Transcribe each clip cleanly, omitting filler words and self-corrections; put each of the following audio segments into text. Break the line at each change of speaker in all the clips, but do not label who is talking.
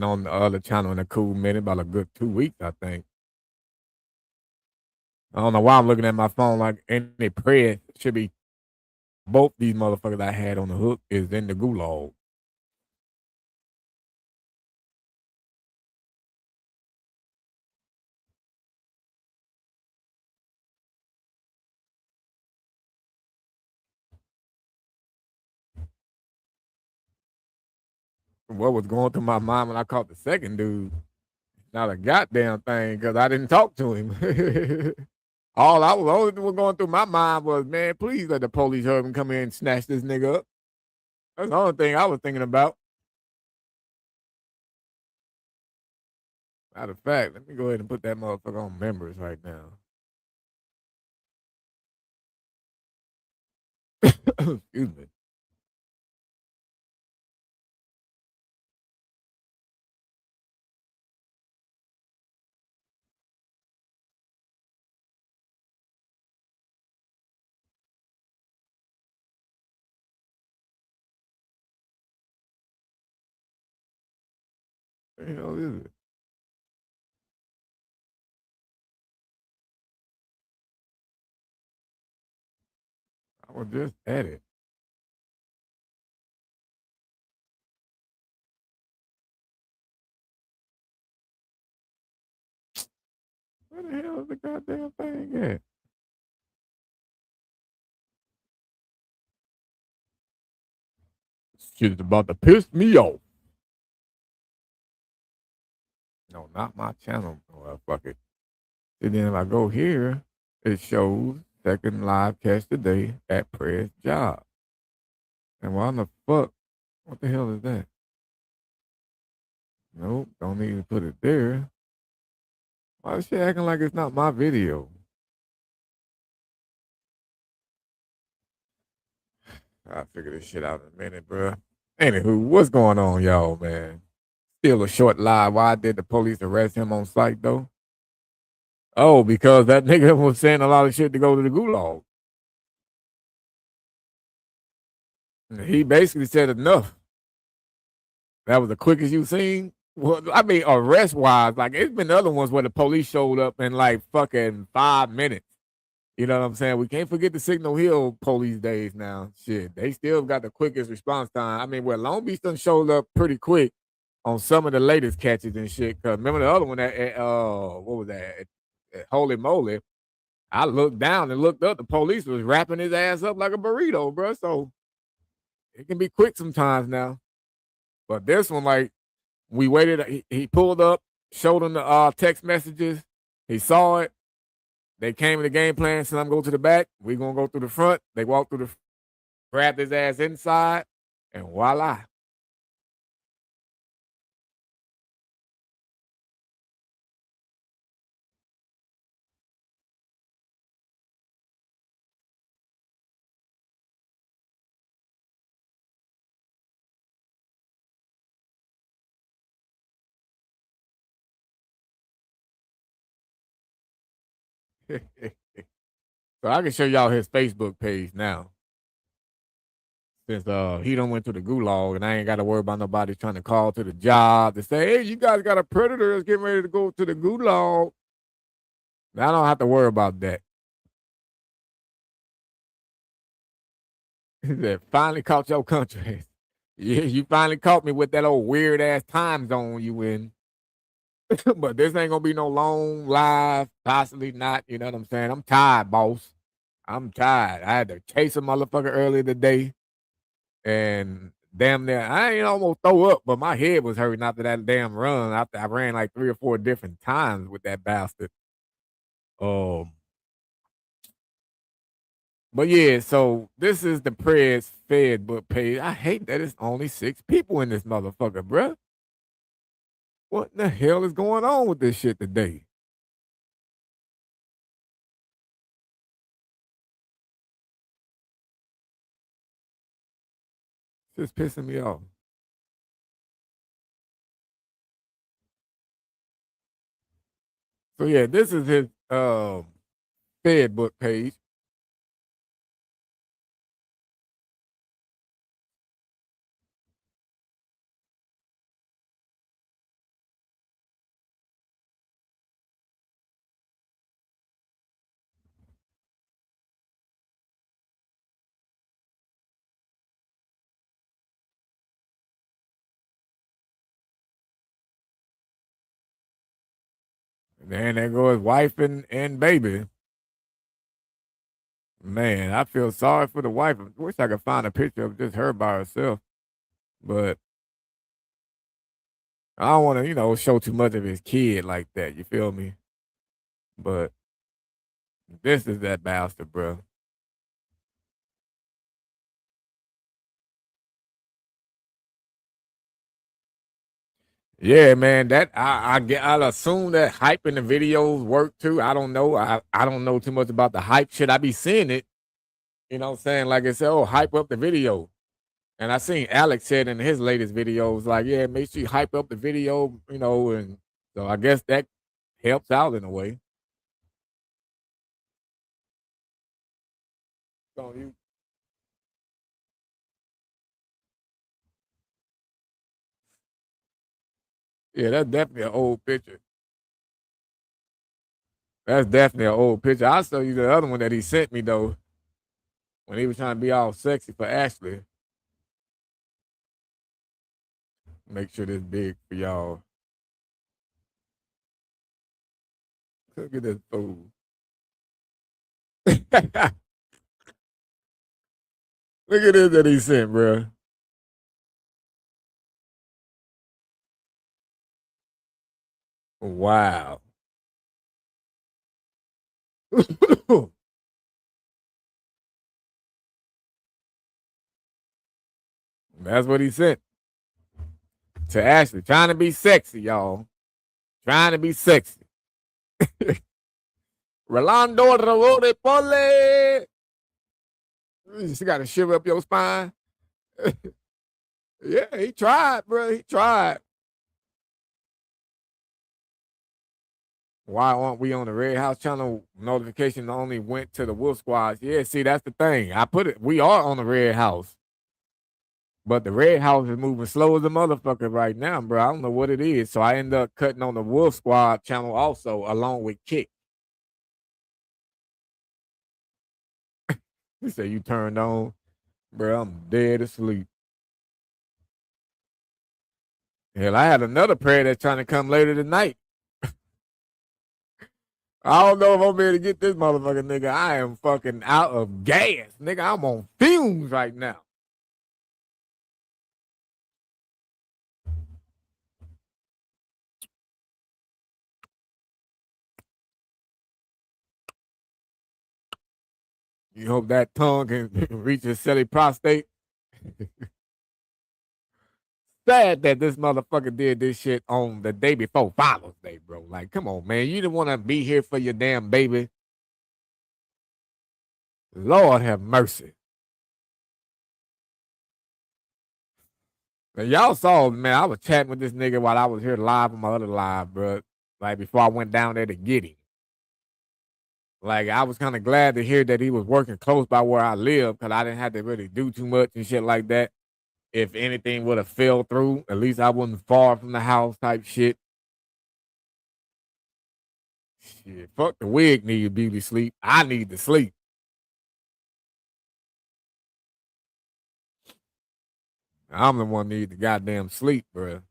on the other channel in a cool minute, about a good 2 weeks, I think. I don't know why I'm looking at my phone like any prayer should be both these motherfuckers I had on the hook is in the gulag. What was going through my mind when I caught the second dude? Not a goddamn thing, because I didn't talk to him. Only thing was going through my mind was, man, please let the police hurry and come in and snatch this nigga up. That's the only thing I was thinking about. Matter of fact, let me go ahead and put that motherfucker on members right now. Excuse me. What the hell is it? I was just at it. Where the hell is the goddamn thing at? Shit is about to piss me off. No, not my channel. Well, fuck it. And then if I go here, it shows second live catch today at Press Job. And why in the fuck? What the hell is that? Nope, don't need to put it there. Why is she acting like it's not my video? I'll figure this shit out in a minute, bro. Anywho, what's going on, y'all, man? Still a short live. Why did the police arrest him on site, though? Oh, because that nigga was saying a lot of shit to go to the gulag. He basically said enough. That was the quickest you seen. Well, I mean, arrest wise, like it's been other ones where the police showed up in like fucking 5 minutes. You know what I'm saying? We can't forget the Signal Hill police days now. Shit, they still got the quickest response time. I mean, where Long Beach done showed up pretty quick on some of the latest catches and shit. Cause remember the other one at what was that? At Holy Moly. I looked down and looked up. The police was wrapping his ass up like a burrito, bro. So it can be quick sometimes now. But this one, like, we waited. He pulled up, showed him the text messages. He saw it. They came with the game plan. Said, "I'm going to the back. We gonna go through the front." They walked through the, grabbed his ass inside, and voila. So I can show y'all his Facebook page now. Since he done went to the gulag and I ain't got to worry about nobody trying to call to the job to say, "Hey, you guys got a predator that's getting ready to go to the gulag." Now I don't have to worry about that. He said, "Finally caught your country." Yeah, you finally caught me with that old weird ass time zone you in. But this ain't gonna be no long live, possibly not. You know what I'm saying? I'm tired, boss. I'm tired. I had to chase a motherfucker earlier today, and damn near I ain't almost throw up, but my head was hurting after that damn run. After I ran like 3 or 4 different times with that bastard. Um, but yeah, so this is the Prez Fed book page. I hate that it's only 6 people in this motherfucker, bruh. What the hell is going on with this shit today? It's just pissing me off. So yeah, this is his Fed book page. And there go his wife and baby. Man, I feel sorry for the wife. I wish I could find a picture of just her by herself. But I don't want to, show too much of his kid like that. You feel me? But this is that bastard, bro. Yeah, man. That I'll assume that hype in the videos work too. I don't know. I don't know too much about the hype shit. I be seeing it. You know what I'm saying? Like I said, oh, hype up the video. And I seen Alex said in his latest videos, like, yeah, make sure you hype up the video, and so I guess that helps out in a way. So you, yeah, that's definitely an old picture. That's definitely an old picture. I'll show you the other one that he sent me though, when he was trying to be all sexy for Ashley. Make sure this big for y'all. Look at this fool. Look at this that he sent, bro. Wow. That's what he sent to Ashley. Trying to be sexy, y'all. Trying to be sexy. Rolando Ravone Pole. You just got to shiver up your spine. Yeah, he tried, bro. He tried. Why aren't we on the Red House channel? Notification only went to the Wolf Squads. Yeah, see, that's the thing. I put it. We are on the Red House, but the Red House is moving slow as a motherfucker right now, bro. I don't know what it is. So I end up cutting on the Wolf Squad channel also, along with Kick. He said you turned on, bro. I'm dead asleep. Hell, I had another prayer that's trying to come later tonight. I don't know if I'm able to get this motherfucker, nigga. I am fucking out of gas, nigga. I'm on fumes right now. You hope that tongue can reach his silly prostate. Sad that this motherfucker did this shit on the day before Father's Day, bro. Like, come on, man. You didn't want to be here for your damn baby. Lord have mercy. Now, y'all saw, man, I was chatting with this nigga while I was here live on my other live, bro. Like, before I went down there to get him. Like, I was kind of glad to hear that he was working close by where I live because I didn't have to really do too much and shit like that. If anything would have fell through, at least I wasn't far from the house type shit. Shit, fuck the wig need beauty sleep. I need to sleep. I'm the one need the goddamn sleep, bro.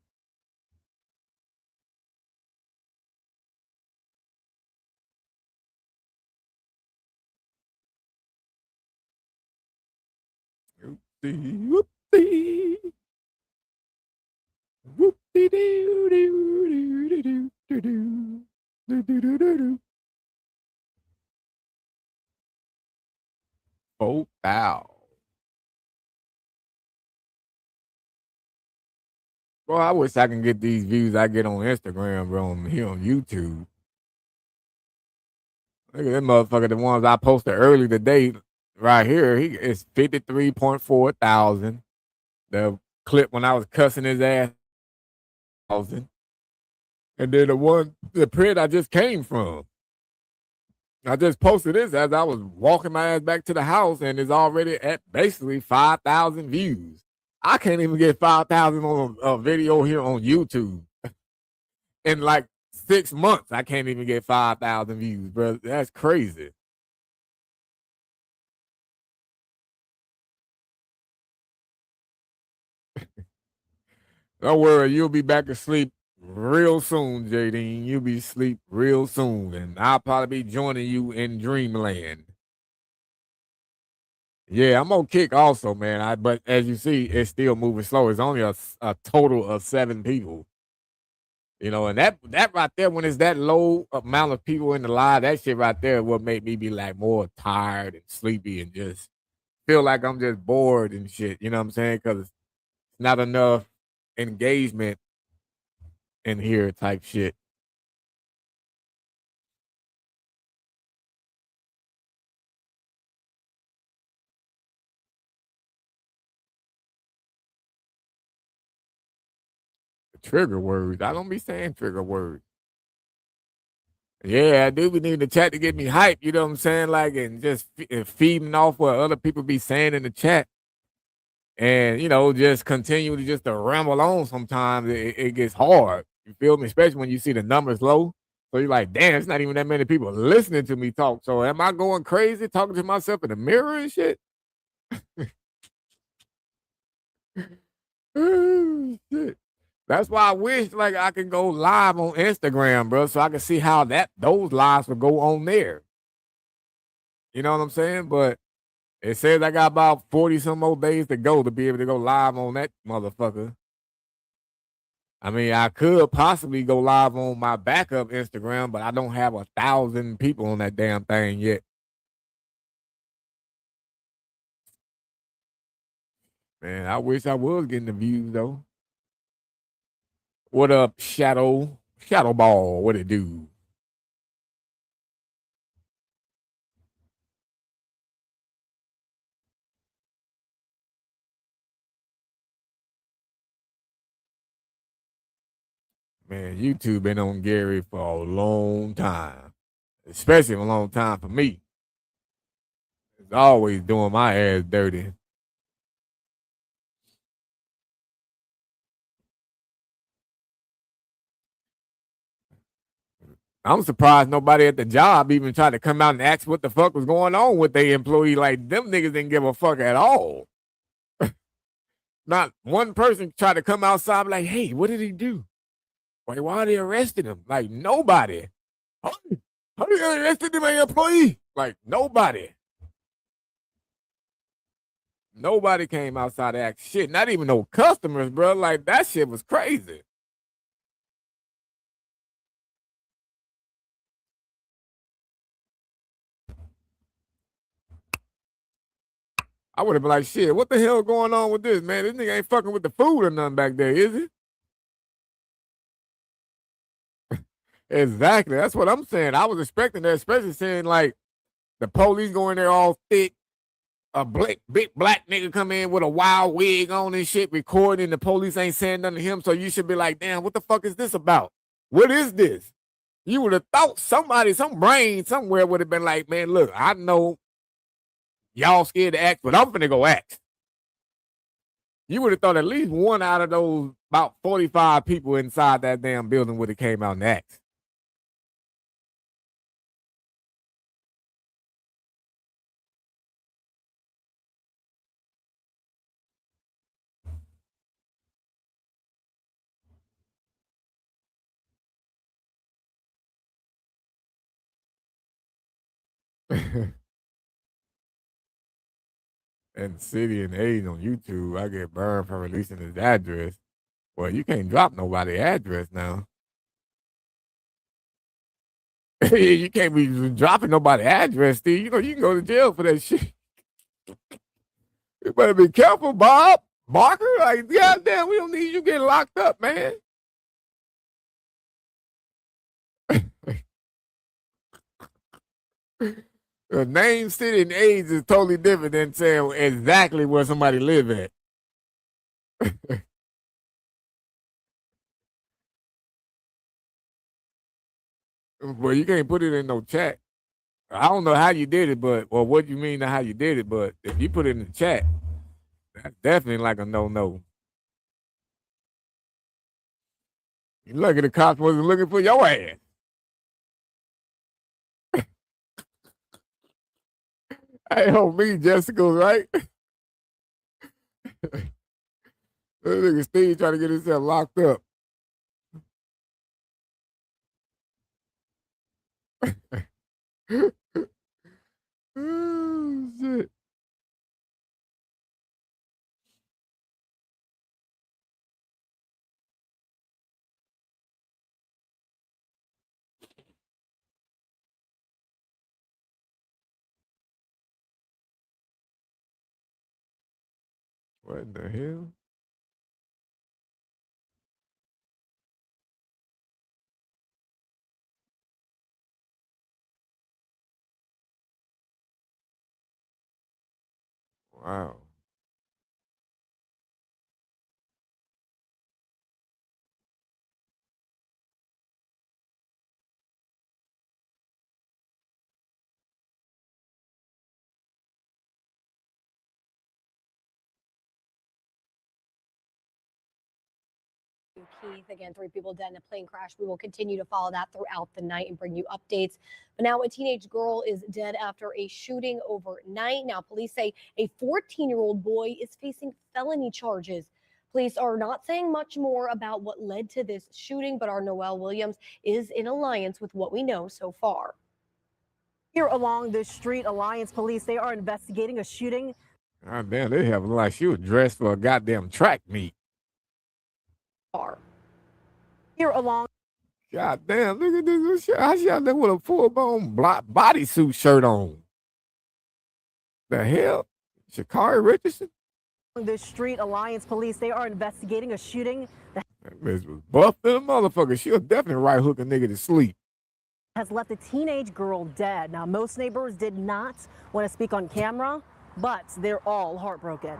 Whoopsie, whoopsie. Whoopsie doo doo doo doo doo doo doo doo doo doo doo. Oh, ow. Well, I wish I can get these views I get on Instagram, bro, here on YouTube. Look at that motherfucker, the ones I posted early today, right here. He is 53.4 thousand. The clip when I was cussing his ass, thousand. And then the print I just came from. I just posted this as I was walking my ass back to the house, and it's already at basically 5,000 views. I can't even get 5,000 on a video here on YouTube in like 6 months. I can't even get 5,000 views, bro. That's crazy. Don't worry, you'll be back asleep real soon, JD. You'll be asleep real soon, and I'll probably be joining you in dreamland. Yeah, I'm on kick also, man. But as you see, it's still moving slow. It's only a total of 7 people. You know, and that right there, when it's that low amount of people in the live, that shit right there will make me be like more tired and sleepy and just feel like I'm just bored and shit. You know what I'm saying? Because it's not enough engagement in here type shit. Trigger words. I don't be saying trigger words. Yeah, I do be needing the chat to get me hype. You know what I'm saying? Like, and just feeding off what other people be saying in the chat. And, you know, just continue to just to ramble on sometimes. It gets hard. You feel me? Especially when you see the numbers low. So you're like, damn, it's not even that many people listening to me talk. So am I going crazy talking to myself in the mirror and shit? Shit. That's why I wish like I could go live on Instagram, bro, so I can see how those lives would go on there. You know what I'm saying? But it says I got about 40 some more days to go to be able to go live on that motherfucker. I mean, I could possibly go live on my backup Instagram, but I don't have 1,000 people on that damn thing yet. Man, I wish I was getting the views though. What up, Shadow? Shadow Ball, what it do? Man, YouTube been on Gary for a long time, especially a long time for me. It's always doing my ass dirty. I'm surprised nobody at the job even tried to come out and ask what the fuck was going on with their employee. Like, them niggas didn't give a fuck at all. Not one person tried to come outside like, hey, what did he do? Like, why are they arresting him? Like, nobody. How they arrested my employee? Like, nobody. Nobody came outside to ask shit. Not even no customers, bro. Like, that shit was crazy. I would have been like, shit, what the hell going on with this, man? This nigga ain't fucking with the food or nothing back there, is it? Exactly. That's what I'm saying. I was expecting that, especially saying like the police going there all thick, a big black nigga come in with a wild wig on and shit, recording. The police ain't saying nothing to him, so you should be like, damn, what the fuck is this about? What is this? You would have thought somebody, some brain somewhere would have been like, man, look, I know y'all scared to act, but I'm finna go act. You would have thought at least one out of those about 45 people inside that damn building would have came out and asked. And City and Age on YouTube, I get burned for releasing his address. Well, you can't drop nobody address now. You can't be dropping nobody address, Steve. You know, you can go to jail for that shit. You better be careful, Bob Barker. Like, goddamn, we don't need you getting locked up, man. The name, city, and age is totally different than saying exactly where somebody live at. Well, you can't put it in no chat. I don't know how you did it, but or what you mean how you did it, but if you put it in the chat, that's definitely like a no. You lucky the cops wasn't looking for your ass. Hey, oh me, Jessica, right? That nigga Steve trying to get himself locked up. Oh, shit. What in the hell? Wow.
Keith. Again, 3 people dead in a plane crash. We will continue to follow that throughout the night and bring you updates. But now a teenage girl is dead after a shooting overnight. Now police say a 14-year-old boy is facing felony charges. Police are not saying much more about what led to this shooting, but our Noel Williams is in alliance with what we know so far.
Here along this street, Alliance Police, they are investigating a shooting.
God damn, they have like she was dressed for a goddamn track meet.
Here along.
God damn, look at this shit. How she out there with a full-blown bodysuit shirt on? The hell? Sha'Carri Richardson?
This street, Alliance Police, they are investigating a shooting that
Bitch was buff than a motherfucker. She'll definitely right hook a nigga to sleep.
has left a teenage girl dead. Now, most neighbors did not want to speak on camera, but they're all heartbroken.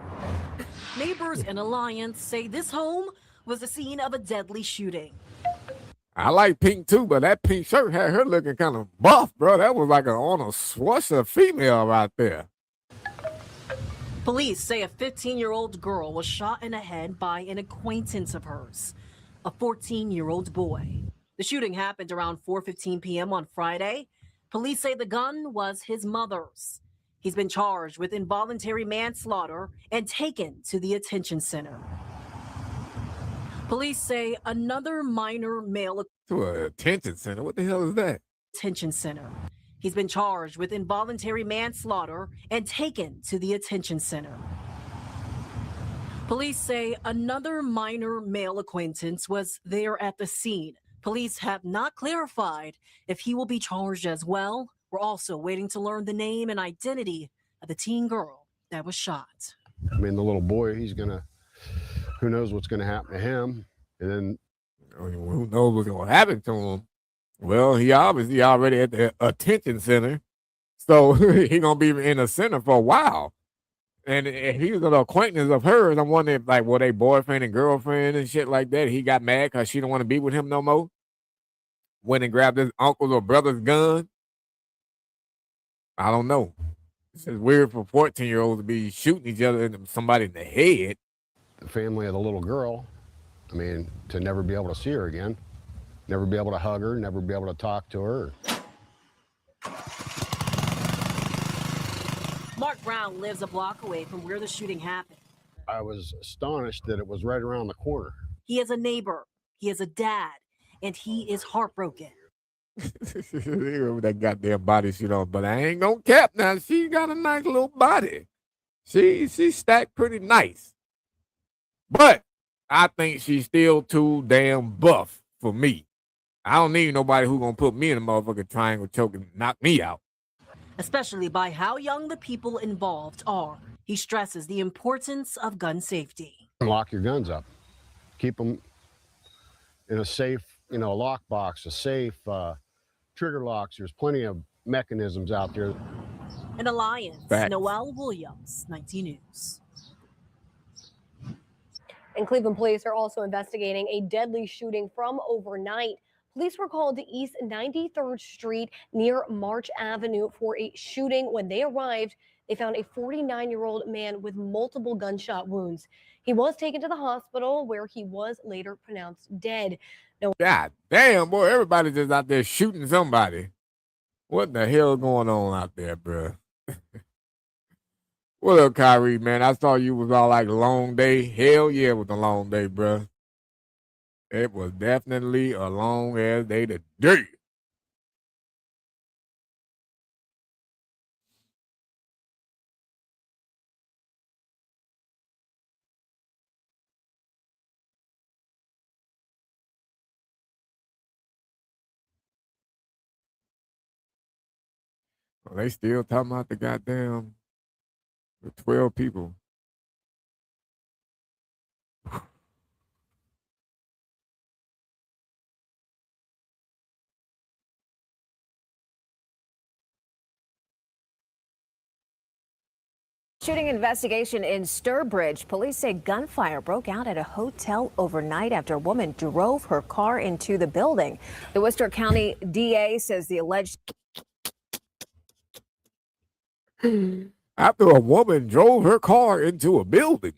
Neighbors in Alliance say this home was the scene of a deadly shooting.
I like pink too, but that pink shirt had her looking kind of buff, bro. That was like an Arnold Schwarzenegger female right there.
Police say a 15-year-old girl was shot in the head by an acquaintance of hers, a 14-year-old boy. The shooting happened around 4:15 p.m. on Friday. Police say the gun was his mother's. He's been charged with involuntary manslaughter and taken to the detention center. Police say another minor male
To a detention center? What the hell is that?
detention center. He's been charged with involuntary manslaughter and taken to the detention center. Police say another minor male acquaintance was there at the scene. Police have not clarified if he will be charged as well. We're also waiting to learn the name and identity of the teen girl that was shot.
I mean, the little boy, who knows what's going to happen to him. And then
Who knows what's going to happen to him? Well, he obviously already at the attention center. So he going to be in the center for a while. And if he was an acquaintance of hers, I'm wondering, like, were they boyfriend and girlfriend and shit like that? He got mad because she don't want to be with him no more. Went and grabbed his uncle's or brother's gun. I don't know. It's just weird for 14-year-olds to be shooting each other and somebody in the head.
the family of the little girl, I mean, to never be able to see her again, never be able to hug her, never be able to talk to her.
Mark Brown lives a block away from where the shooting happened.
I was astonished that it was right around the corner.
He is a neighbor, he is a dad, and he is heartbroken.
With that goddamn bodysuit on, but I ain't gonna cap now. She got a nice little body. She stacked pretty nice. But I think she's still too damn buff for me. I don't need nobody who gonna put me in a motherfucking triangle choke and knock me out.
Especially by how young the people involved are. He stresses the importance of gun safety.
Lock your guns up. Keep them in a safe, a lockbox, a safe, trigger locks. There's plenty of mechanisms out there.
An Alliance,
Facts.
Noel Williams, 19 News.
And Cleveland police are also investigating a deadly shooting from overnight. Police were called to East 93rd Street near March Avenue for a shooting. When they arrived, they found a 49-year-old man with multiple gunshot wounds. He was taken to the hospital where he was later pronounced dead.
God damn, boy, everybody just out there shooting somebody. What the hell going on out there, bruh? What up, Kyrie, man? I saw you was all like long day. Hell yeah, it was a long day, bruh. It was definitely a long ass day today. Well, they still talking about the 12 people.
Shooting investigation in Sturbridge. Police say gunfire broke out at a hotel overnight after a woman drove her car into the building. The Worcester County DA says the alleged
After a woman drove her car into a building.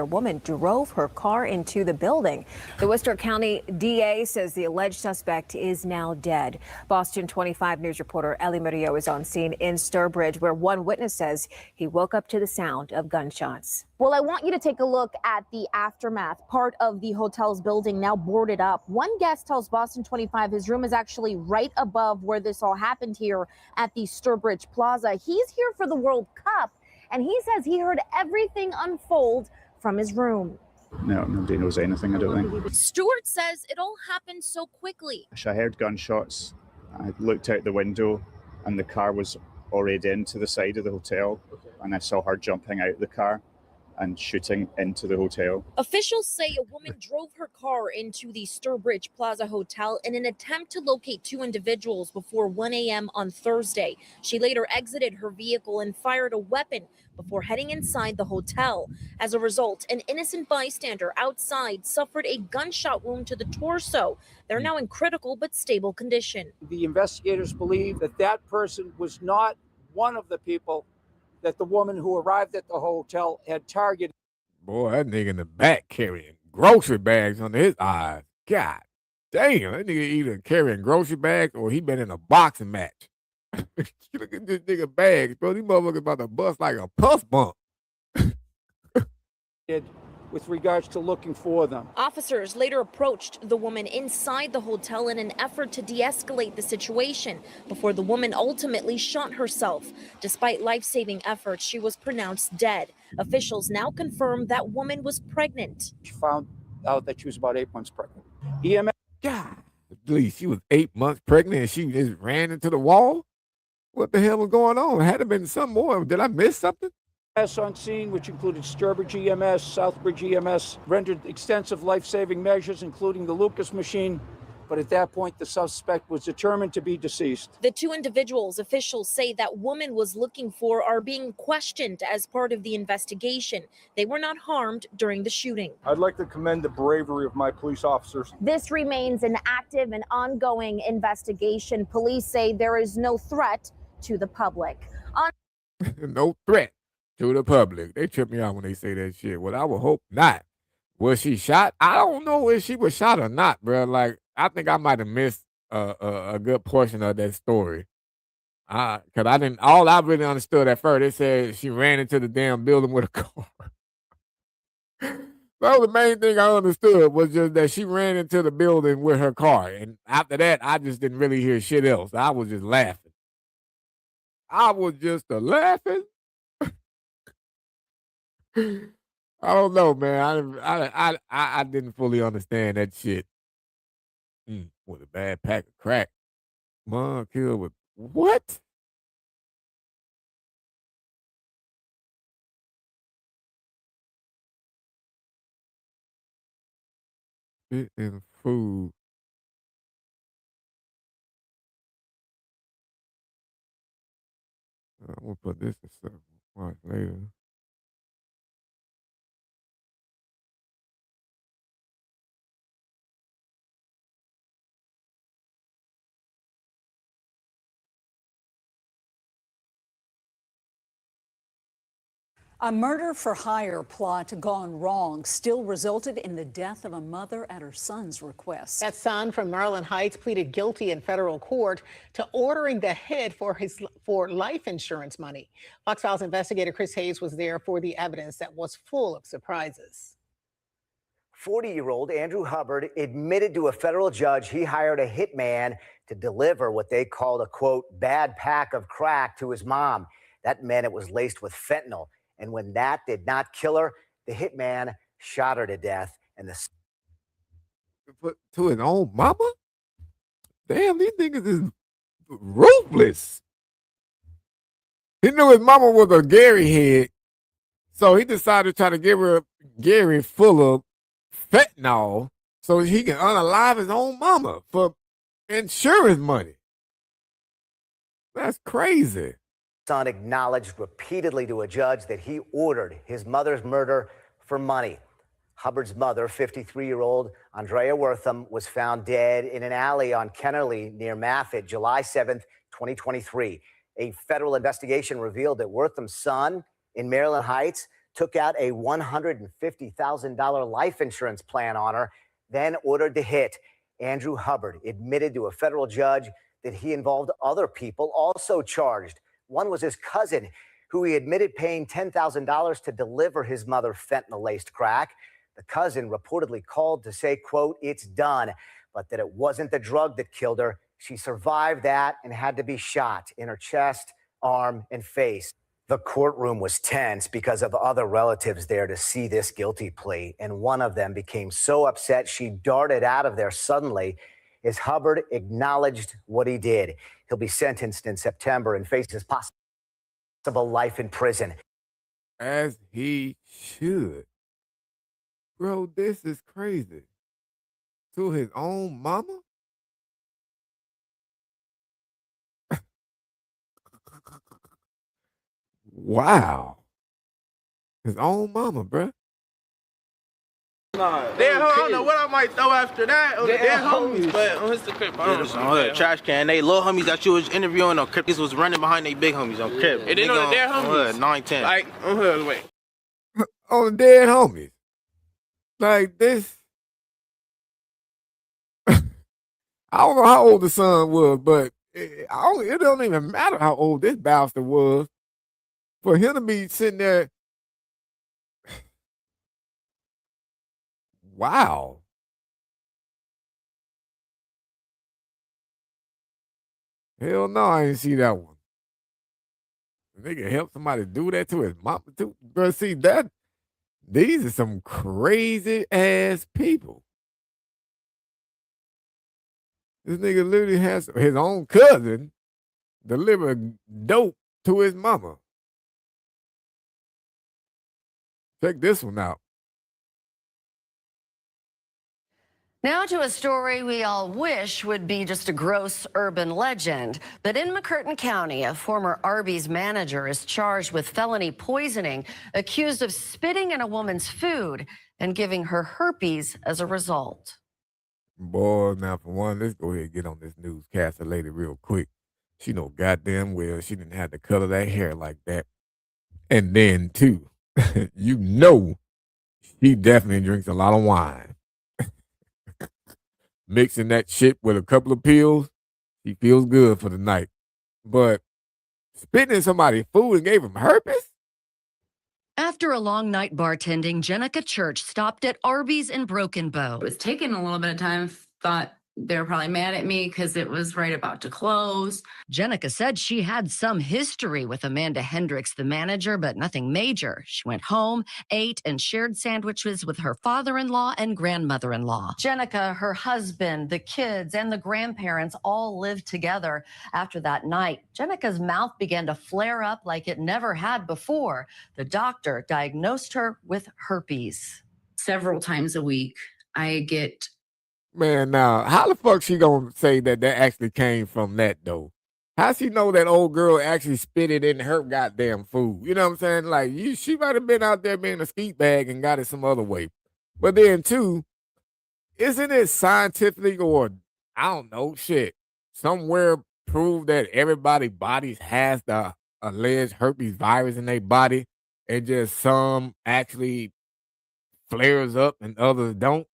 woman drove her car into the building. The Worcester County DA says the alleged suspect is now dead. Boston 25 News reporter Ellie Murillo is on scene in Sturbridge, where one witness says he woke up to the sound of gunshots.
Well, I want you to take a look at the aftermath. Part of the hotel's building now boarded up. One guest tells Boston 25 his room is actually right above where this all happened here at the Sturbridge Plaza. He's here for the World Cup, and he says he heard everything unfold from his room.
No, nobody knows anything, I don't think.
Stewart says it all happened so quickly.
I heard gunshots. I looked out the window and the car was already into the side of the hotel, and I saw her jumping out the car and shooting into the hotel.
Officials say a woman drove her car into the Sturbridge Plaza Hotel in an attempt to locate two individuals before 1 a.m. on Thursday. She later exited her vehicle and fired a weapon before heading inside the hotel. As a result, an innocent bystander outside suffered a gunshot wound to the torso. They're now in critical but stable condition.
The investigators believe that that person was not one of the people that the woman who arrived at the hotel had targeted.
Boy, that nigga in the back carrying grocery bags under his eyes. God damn, that nigga either carrying grocery bags or he been in a boxing match. Look at this nigga bags, bro. These motherfuckers about to bust like a puff bump.
With regards to looking for them.
Officers later approached the woman inside the hotel in an effort to de-escalate the situation before the woman ultimately shot herself. Despite life-saving efforts, she was pronounced dead. Officials now confirm that woman was pregnant.
She found out that she was about 8 months pregnant. EMS.
God, please, she was 8 months pregnant and she just ran into the wall? What the hell was going on? Had it been some more? Did I miss something?
On scene, which included Sturbridge EMS, Southbridge EMS, rendered extensive life-saving measures, including the Lucas machine. But at that point, the suspect was determined to be deceased.
The two individuals officials say that woman was looking for are being questioned as part of the investigation. They were not harmed during the shooting.
I'd like to commend the bravery of my police officers.
This remains an active and ongoing investigation. Police say there is no threat to the public.
No threat to the public. They trip me out when they say that shit. Well, I would hope not. Was she shot? I don't know if she was shot or not, bro. Like, I think I might have missed a good portion of that story. Cause I didn't. All I really understood at first, they said she ran into the damn building with a car. That was the main thing I understood, was just that she ran into the building with her car, and after that, I just didn't really hear shit else. I was just laughing. I was just laughing. I don't know, man. I didn't fully understand that shit. With a bad pack of crack. Mom killed with what? Spit in food. I'm gonna put this in something. Watch later.
A murder for hire plot gone wrong still resulted in the death of a mother at her son's request.
That son from Maryland Heights pleaded guilty in federal court to ordering the hit for life insurance money. Fox Files investigator Chris Hayes was there for the evidence that was full of surprises.
40-year-old Andrew Hubbard admitted to a federal judge he hired a hitman to deliver what they called a, quote, bad pack of crack to his mom. That meant it was laced with fentanyl. And when that did not kill her, the hitman shot her to death. And
to his own mama? Damn, these niggas is ruthless. He knew his mama was a Gary head, so he decided to try to give her Gary full of fentanyl so he can unalive his own mama for insurance money. That's crazy.
Son acknowledged repeatedly to a judge that he ordered his mother's murder for money. Hubbard's mother, 53-year-old Andrea Wortham, was found dead in an alley on Kennerly near Maffitt, July 7th, 2023. A federal investigation revealed that Wortham's son in Maryland Heights took out a $150,000 life insurance plan on her, then ordered the hit. Andrew Hubbard admitted to a federal judge that he involved other people also charged. One was his cousin, who he admitted paying $10,000 to deliver his mother fentanyl-laced crack. The cousin reportedly called to say, quote, "It's done," but that it wasn't the drug that killed her. She survived that and had to be shot in her chest, arm, and face. The courtroom was tense because of other relatives there to see this guilty plea, and one of them became so upset she darted out of there suddenly as Hubbard acknowledged what he did. He'll be sentenced in September and faces possible life in prison.
As he should. Bro, this is crazy. To his own mama? Wow. His own mama, bruh.
Nah, I don't know what I might throw after that. They're homies, but on Instagram, I don't know. Trash can. They little homies that you was interviewing on Crip. This was running behind they big homies on Crip. And they know that they're homies. 9, 10. Like, on her way.
On the dead homies. Like this. I don't know how old the son was, but it don't even matter how old this bastard was. For him to be sitting there. Wow. Hell no, I didn't see that one. Nigga help somebody do that to his mama too. Bro, see that? These are some crazy ass people. This nigga literally has his own cousin deliver dope to his mama. Check this one out.
Now to a story we all wish would be just a gross urban legend. But in McCurtain County, a former Arby's manager is charged with felony poisoning, accused of spitting in a woman's food and giving her herpes as a result.
Boy, now for one, let's go ahead and get on this newscaster lady real quick. She know goddamn well she didn't have to color that hair like that. And then, too, you know she definitely drinks a lot of wine. Mixing that shit with a couple of pills, he feels good for the night. But spitting in somebody's food and gave him herpes?
After a long night bartending, Jenica Church stopped at Arby's in Broken Bow.
It was taking a little bit of time. Thought they were probably mad at me because it was right about to close.
Jenica said she had some history with Amanda Hendricks, the manager, but nothing major. She went home, ate, and shared sandwiches with her father-in-law and grandmother-in-law.
Jenica, her husband, the kids, and the grandparents all lived together. After that night, Jenica's mouth began to flare up like it never had before. The doctor diagnosed her with herpes.
Several times a week, I get...
Man, now, how the fuck she gonna say that actually came from that, though? How she know that old girl actually spit it in her goddamn food? You know what I'm saying? Like, she might have been out there being a skeet bag and got it some other way. But then, too, isn't it scientifically or, I don't know, shit, somewhere proved that everybody's bodies has the alleged herpes virus in their body and just some actually flares up and others don't?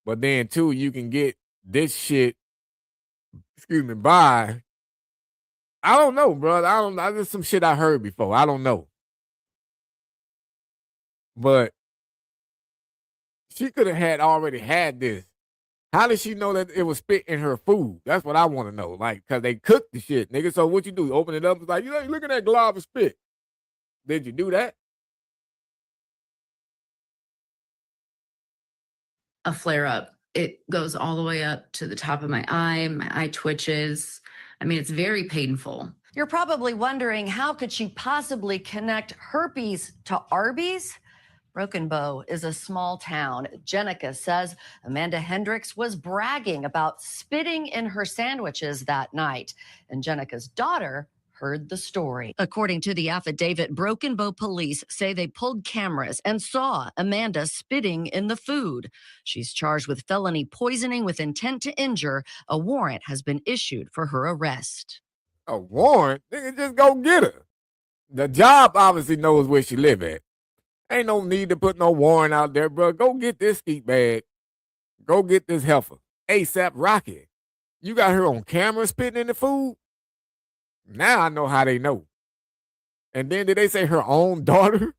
But then, too, you can get this shit, by, I don't know, bro. I don't know. There's some shit I heard before. I don't know. But she could have already had this. How did she know that it was spit in her food? That's what I want to know. Like, because they cooked the shit, nigga. So what you do? Open it up. It's like, look at that glob of spit. Did you do that?
A flare up. It goes all the way up to the top of my eye. My eye twitches. I mean, it's very painful.
You're probably wondering, how could she possibly connect herpes to Arby's? Broken Bow is a small town. Jenica says Amanda Hendricks was bragging about spitting in her sandwiches that night, and Jenica's daughter heard the story. According to the affidavit, Broken Bow police say they pulled cameras and saw Amanda spitting in the food. She's charged with felony poisoning with intent to injure. A warrant has been issued for her arrest.
A warrant? Nigga, just go get her. The job obviously knows where she live at. Ain't no need to put no warrant out there, bro. Go get this skeet bag. Go get this heifer. ASAP Rocky. You got her on camera spitting in the food? Now I know how they know. And then did they say her own daughter?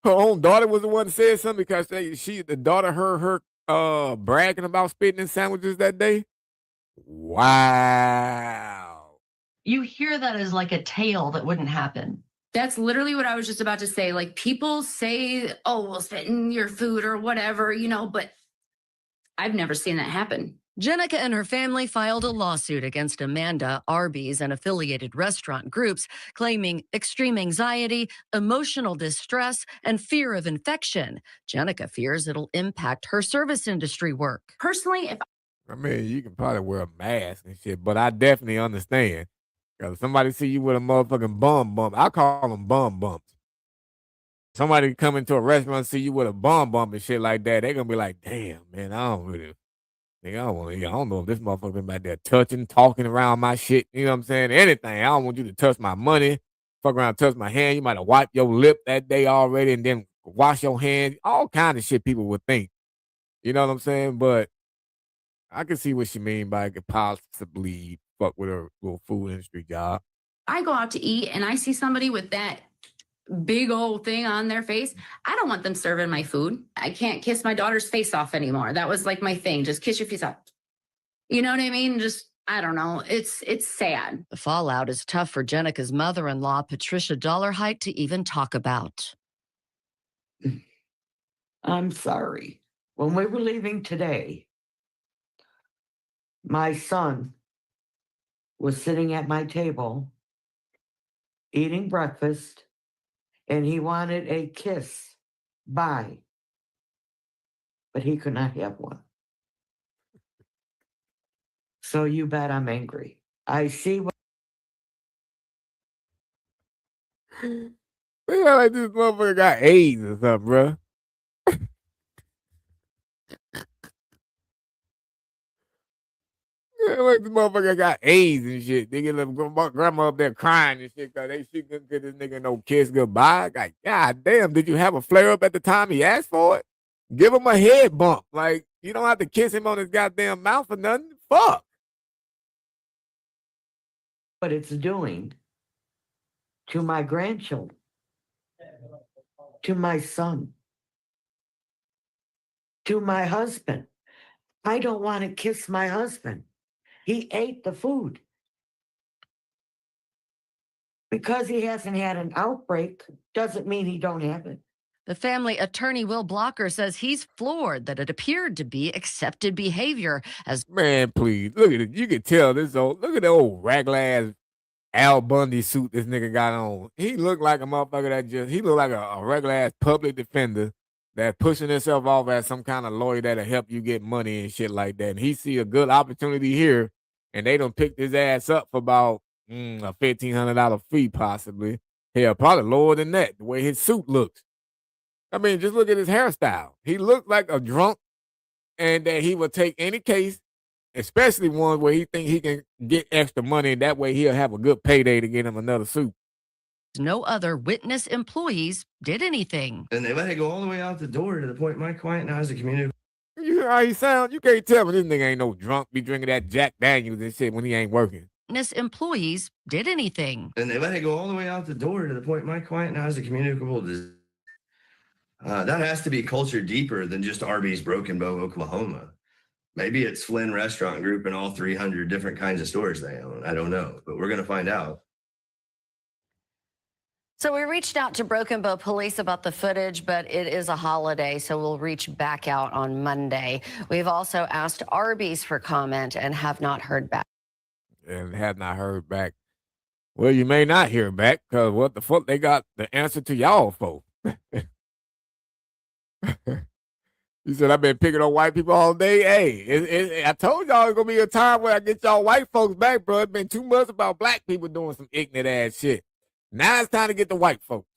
Her own daughter was the one that said something because the daughter heard her bragging about spitting in sandwiches that day? Wow.
You hear that as like a tale that wouldn't happen.
That's literally what I was just about to say. Like, people say, oh, we'll spit in your food or whatever, but I've never seen that happen.
Jenica and her family filed a lawsuit against Amanda, Arby's, and affiliated restaurant groups, claiming extreme anxiety, emotional distress, and fear of infection. Jenica fears it'll impact her service industry work.
Personally,
I mean, you can probably wear a mask and shit, but I definitely understand. Because if somebody see you with a motherfucking bum bump, I call them bum bumps. Somebody come into a restaurant and see you with a bum bump and shit like that, they're going to be like, damn, man, I don't know if this motherfucker been back there touching, talking around my shit. You know what I'm saying? Anything. I don't want you to touch my money. Fuck around, touch my hand. You might have wiped your lip that day already and then wash your hands. All kind of shit people would think. You know what I'm saying? But I can see what she mean by could possibly fuck with her little food industry job.
I go out to eat and I see somebody with that big old thing on their face, I don't want them serving my food. I can't kiss my daughter's face off anymore. That was like my thing. Just kiss your face off. You know what I mean? Just, I don't know. It's sad.
The fallout is tough for Jenica's mother-in-law, Patricia Dollarhite, to even talk about.
I'm sorry. When we were leaving today, my son was sitting at my table eating breakfast, and he wanted a kiss. Bye. But he could not have one. So you bet I'm angry. I see what.
Man, like this motherfucker got AIDS or something, bro. Like this motherfucker got AIDS and shit. Nigga, my grandma up there crying and shit because she couldn't get this nigga no kiss goodbye. Like, god damn, did you have a flare up at the time he asked for it? Give him a head bump. Like, you don't have to kiss him on his goddamn mouth or nothing. Fuck.
What it's doing to my grandchildren, to my son, to my husband. I don't want to kiss my husband. He ate the food. Because he hasn't had an outbreak doesn't mean he don't have it.
The family attorney, Will Blocker, says he's floored that it appeared to be accepted behavior as...
Man, please, look at it. You can tell this old, look at the old raglan Al Bundy suit this nigga got on. He looked like a motherfucker that just, he looked like a regular ass public defender that's pushing himself off as some kind of lawyer that'll help you get money and shit like that. And he see a good opportunity here, and they done picked his ass up for about a $1,500 fee possibly. Hell, probably lower than that, the way his suit looks. I mean, just look at his hairstyle. He looked like a drunk, and that he would take any case, especially one where he think he can get extra money, and that way he'll have a good payday to get him another suit.
No other witness employees did anything.
And they let it go all the way out the door to the point my client now has a community.
You hear how he sound? You can't tell me this nigga ain't no drunk, be drinking that Jack Daniels and shit when he ain't working.
Witness employees did anything.
And they let it go all the way out the door to the point my client now has a communicable disease. That has to be culture deeper than just Arby's Broken Bow, Oklahoma. Maybe it's Flynn Restaurant Group and all 300 different kinds of stores they own. I don't know, but we're going to find out.
So we reached out to Broken Bow police about the footage, but it is a holiday, so we'll reach back out on Monday. We've also asked Arby's for comment and have not heard back.
And have not heard back. Well, you may not hear back because what the fuck they got the answer to y'all for? He said, I've been picking on white people all day. Hey, I told y'all it's going to be a time where I get y'all white folks back, bro. It's been 2 months about black people doing some ignorant ass shit. Now it's time to get the white folks.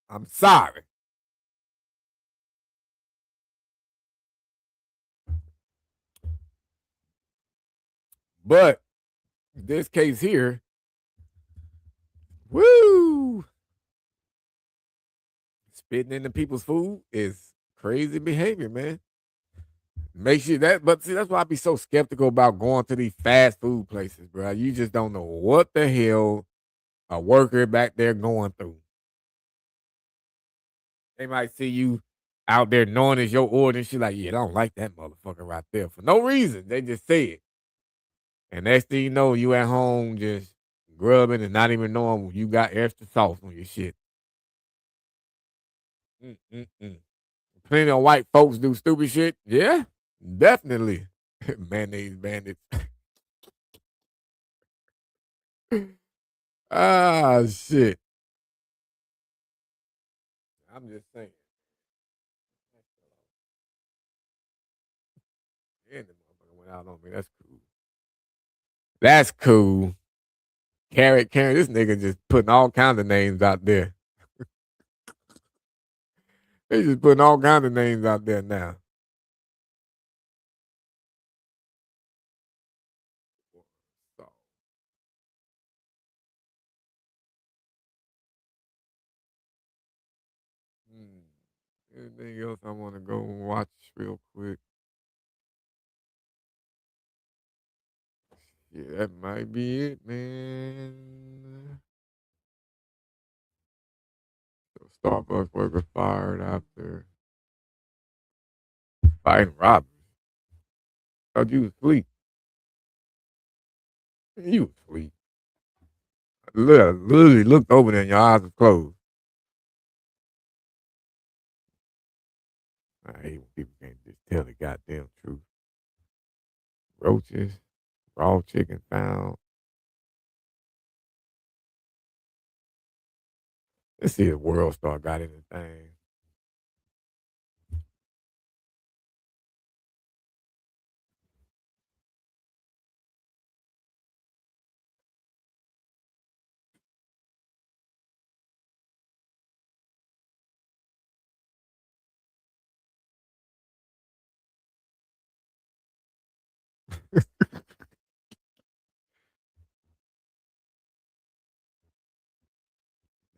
I'm sorry. But this case here, woo, spitting into people's food is crazy behavior, man. Make sure that, but see, that's why I be so skeptical about going to these fast food places, bro. You just don't know what the hell a worker back there going through. They might see you out there knowing it's your order and shit like, yeah, I don't like that motherfucker right there for no reason. They just say it. And next thing you know, you at home just grubbing and not even knowing you got extra sauce on your shit. Plenty of white folks do stupid shit. Yeah, definitely. Mayonnaise bandits. Ah, shit. I'm just saying. Yeah, the motherfucker went out on me. That's cool. That's cool. Carrot, this nigga just putting all kinds of names out there. They just putting all kinds of names out there now. Anything else I want to go watch real quick? Yeah, that might be it, man. So Starbucks worker fired after fighting robbers. Thought you was asleep. You was asleep. Literally looked over there and your eyes were closed. I hate when people can't just tell the goddamn truth. Roaches, raw chicken found. Let's see if World Star got anything.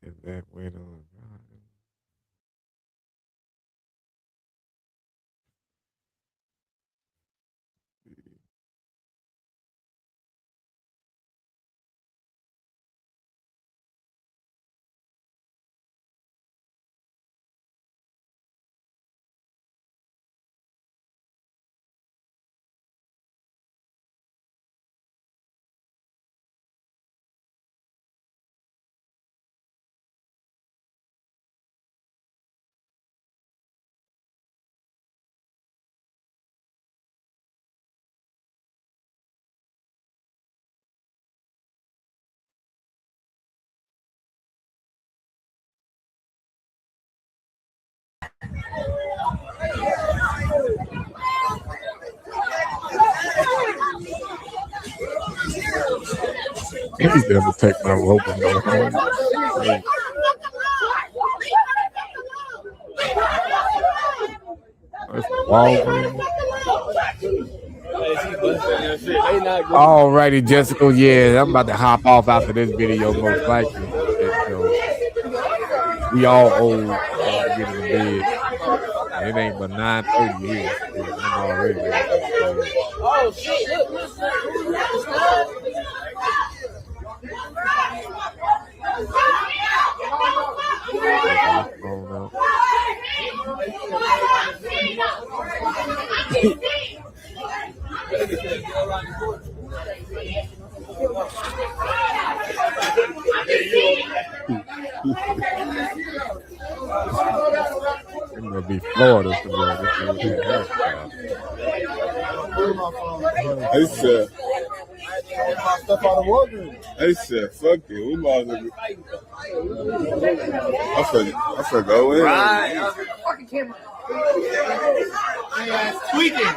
And that went on. He's never take my rope and go home. Hey. That's Walgreens. Alrighty, Jessica. Yeah, I'm about to hop off after this video, most likely. We all old getting to bed. It ain't but 9:30 here. I'm already ready. Oh shit! Look. It's gonna be Florida.
They said, fuck it. We might as well. I finna go in.
Right. Fucking camera. Tweaking.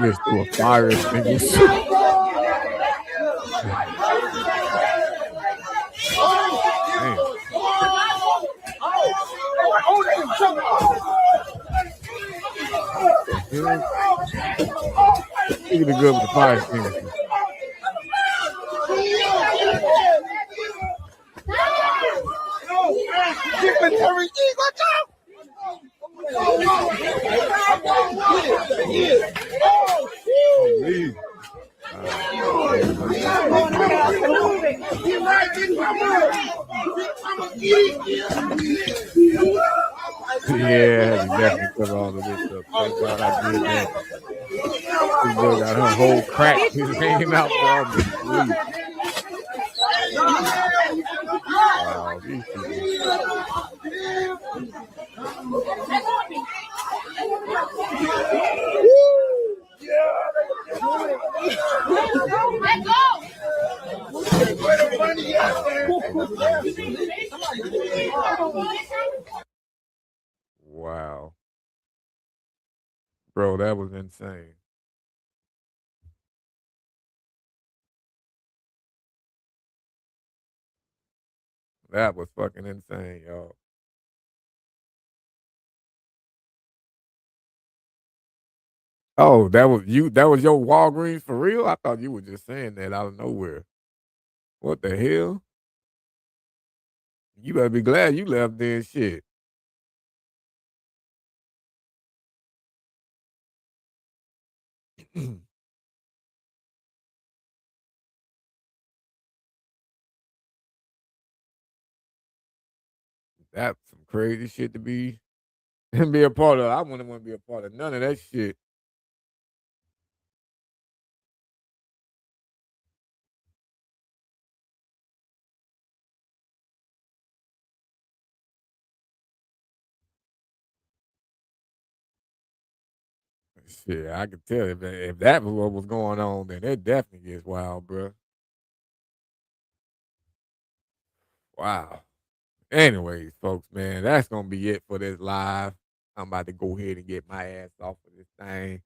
Just threw a fire extinguisher. Look at the good with the fire extinguisher. Yeah, definitely put all of this up. Thank God I did that. This girl got her whole crack just hanging out for me. Wow, these people. Wow. Bro, that was insane. That was fucking insane, y'all. Oh, that was you. That was your Walgreens for real? I thought you were just saying that out of nowhere. What the hell? You better be glad you left then, shit. That's some crazy shit to be a part of. I wouldn't want to be a part of none of that shit. Shit, I could tell if that was what was going on, then it definitely gets wild, bro. Wow. Anyways, folks, man, that's gonna be it for this live. I'm about to go ahead and get my ass off of this thing.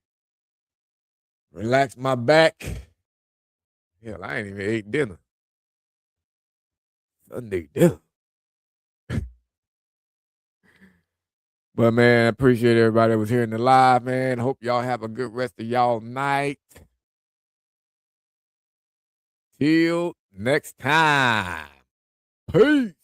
Relax my back. Hell, I ain't even ate dinner. Sunday dinner. But man, I appreciate everybody that was here in the live, man. Hope y'all have a good rest of y'all night. Till next time. Peace.